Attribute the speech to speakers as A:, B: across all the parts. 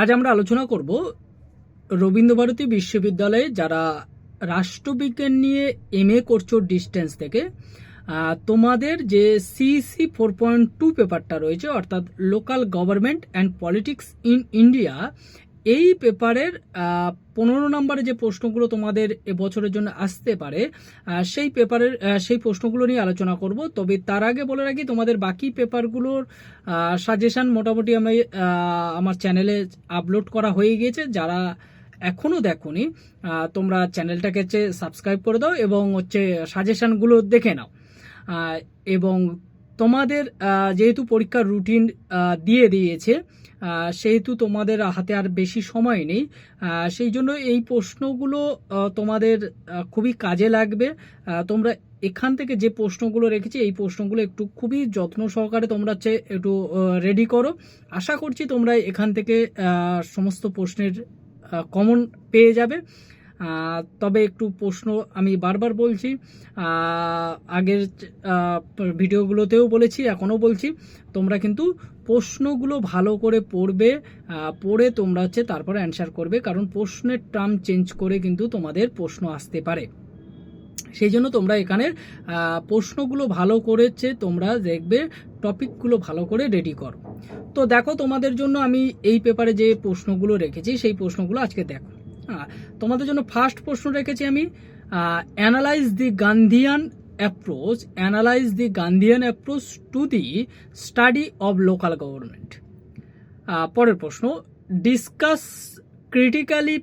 A: আজ আমরা আলোচনা করব রবীন্দ্রভারতী বিশ্ববিদ্যালয়ে যারা রাষ্ট্রবিজ্ঞান নিয়ে এমএ করছো ডিস্টেন্স থেকে, তোমাদের যে সিইসি 4.2 পেপারটা রয়েছে, অর্থাৎ local government and politics in India, এই পেপারের 15 নম্বরে যে প্রশ্নগুলো তোমাদের এবছরের জন্য আসতে পারে, সেই পেপারের সেই প্রশ্নগুলো নিয়ে আলোচনা করব। তবে তার আগে বলে রাখি, তোমাদের বাকি পেপারগুলোর সাজেশন মোটামুটি আমি আমার চ্যানেলে আপলোড করা হয়ে গিয়েছে। যারা এখনও দেখোনি, তোমরা চ্যানেলটাকে সাবস্ক্রাইব করে দাও এবং সাজেশনগুলো দেখে নাও। এবং তোমাদের যেহেতু পরীক্ষার রুটিন দিয়ে দিয়েছে, সেহেতু তোমাদের হাতে আর বেশি সময় নেই, সেই জন্য এই প্রশ্নগুলো তোমাদের খুবই কাজে লাগবে। তোমরা এখান থেকে যে প্রশ্নগুলো রেখেছি, এই প্রশ্নগুলো একটু খুবই যত্ন সহকারে তোমরা একটু রেডি করো। আশা করছি তোমরা এখান থেকে সমস্ত প্রশ্নের কমন পেয়ে যাবে। তবে একটু প্রশ্ন আমি বারবার বলছি, আগের ভিডিওগুলোতেও বলেছি, এখনও বলছি, তোমরা কিন্তু প্রশ্নগুলো ভালো করে পড়বে, পড়ে তোমরা তারপরে অ্যান্সার করবে, কারণ প্রশ্নের টার্ম চেঞ্জ করে কিন্তু তোমাদের প্রশ্ন আসতে পারে। সেই জন্য তোমরা এখানের প্রশ্নগুলো ভালো করেছে, তোমরা দেখবে টপিকগুলো ভালো করে রেডি করো। তো দেখো, তোমাদের জন্য আমি এই পেপারে যে প্রশ্নগুলো রেখেছি সেই প্রশ্নগুলো আজকে দেখো। তোমাদের জন্য ফার্স্ট প্রশ্ন রেখেছি আমি, analyse the Gandhian approach to the study of local government. পরের প্রশ্ন, discuss critically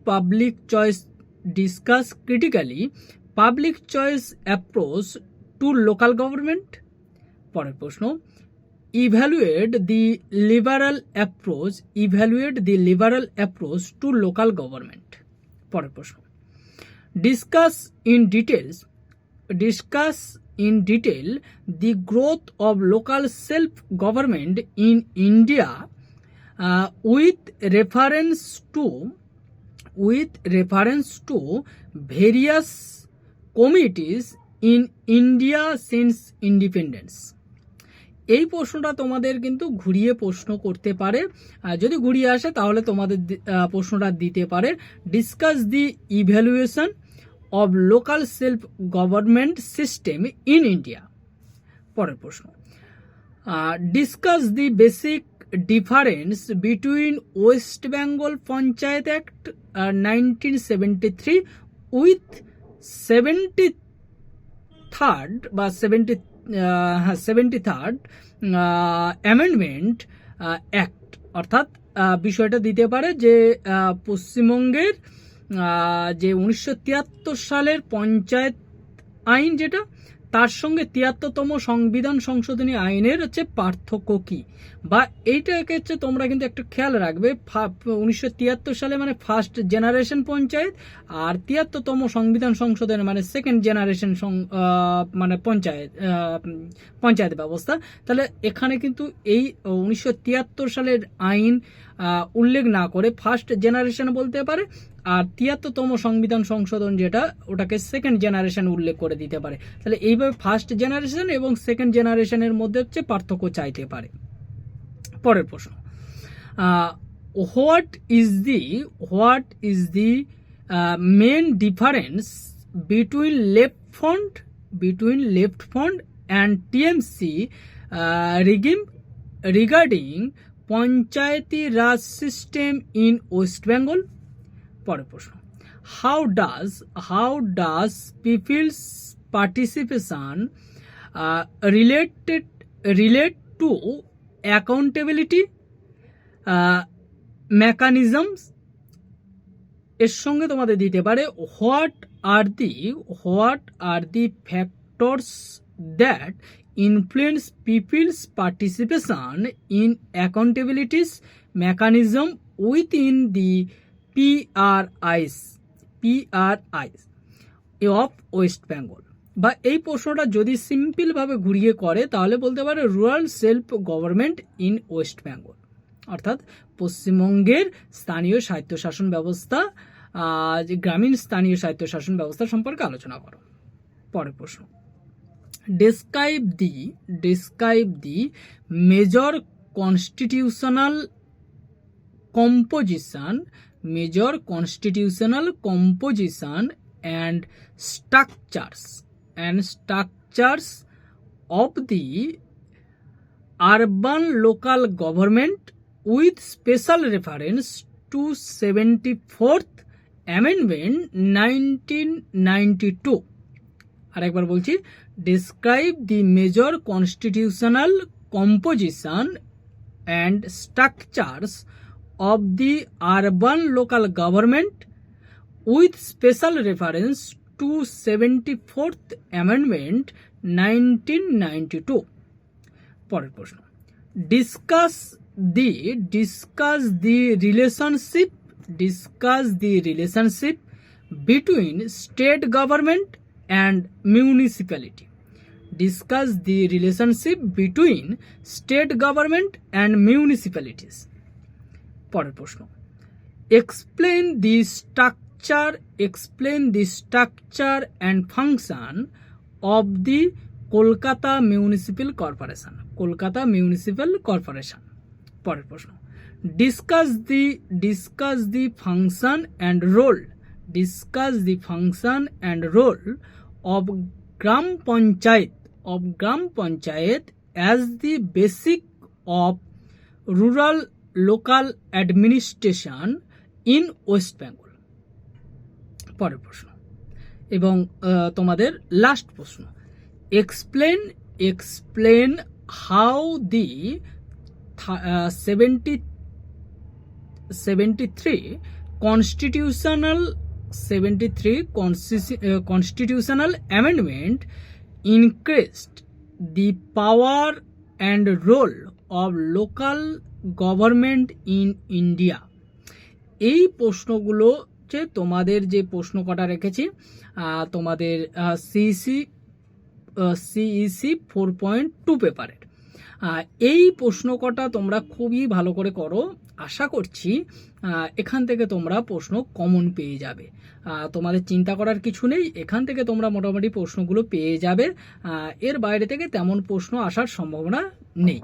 A: public choice approach to local government. পরের প্রশ্ন, evaluate the liberal approach to local government. পরের প্রশ্ন, discuss in detail the growth of local self government in India with reference to various committees in India since independence. এই প্রশ্নটা তোমাদের কিন্তু ঘুরিয়ে প্রশ্ন করতে পারে, যদি ঘুরিয়ে আসে তাহলে তোমাদের প্রশ্নটা দিতে পারে, discuss the evaluation of local self government system in India. পরের প্রশ্ন, discuss the basic difference between West Bengal panchayat act 1973 with 73rd amendment act. অর্থাৎ বিষয়টা দিতে পারে যে পশ্চিমবঙ্গের যে 1973 সালের পঞ্চায়েত আইন যেটা, তার সঙ্গে 73তম সংবিধান সংশোধনী আইনের পার্থক্য কি, বা এইটাকে তোমরা কিন্তু একটু খেয়াল রাখবে। 1973 সালে মানে ফার্স্ট জেনারেশন পঞ্চায়েত, আর 73তম সংবিধান সংশোধনী মানে সেকেন্ড জেনারেশন মানে পঞ্চায়েত ব্যবস্থা। তাহলে এখানে কিন্তু এই 1973 সালের আইন উল্লেখ না করে ফার্স্ট জেনারেশন বলতে পারে, আর 73তম সংবিধান সংশোধন যেটা, ওটাকে সেকেন্ড জেনারেশন উল্লেখ করে দিতে পারে। তাহলে এইভাবে ফার্স্ট জেনারেশন এবং সেকেন্ড জেনারেশনের মধ্যে পার্থক্য চাইতে পারে। পরের প্রশ্ন, what is the main difference between Left Front and TMC regarding panchayati raj system in West Bengal. পরের প্রশ্ন, how does people's participation relate to accountability mechanisms. এর সঙ্গে তোমাদের দিতে পারে, what are the factors that influence people's participation in accountabilities mechanism within the PRIs of West Bengal. বা এই প্রশ্নটা যদি সিম্পলভাবে ঘুরিয়ে করে তাহলে বলতে পারে rural self government in West Bengal, অর্থাৎ পশ্চিমবঙ্গের স্থানীয় স্বায়ত্তশাসন ব্যবস্থা, গ্রামীণ স্থানীয় স্বায়ত্তশাসন ব্যবস্থা সম্পর্কে আলোচনা করো। পরের প্রশ্ন, describe the major constitutional composition, major constitutional composition and structures of the urban local government with special reference to 74th Amendment 1992. আরেকবার বলছি, describe the major constitutional composition and structures of the urban local government with special reference to 74th Amendment 1992. পরের প্রশ্ন, discuss the relationship between state government and municipality. Discuss the relationship between state government and municipalities. পরের প্রশ্ন, explain the structure and function of the Kolkata Municipal Corporation. পরের প্রশ্ন, discuss the function and role of Gram Panchayat as the basic of rural local administration in West Bengal. পরের প্রশ্ন এবং তোমাদের last প্রশ্ন, explain how the 73 constitutional amendment increased the power and role of local government in India. এই প্রশ্নগুলো যে তোমাদের যে প্রশ্ন কটা রেখেছি তোমাদের সিইসি 4.2 পেপারের, এই প্রশ্ন কটা তোমরা খুবই ভালো করে করো। আশা করছি এখান থেকে তোমরা প্রশ্ন কমন পেয়ে যাবে। তোমাদের চিন্তা করার কিছু নেই, এখান থেকে তোমরা মোটামুটি প্রশ্নগুলো পেয়ে যাবে। এর বাইরে থেকে তেমন প্রশ্ন আসার সম্ভাবনা নেই।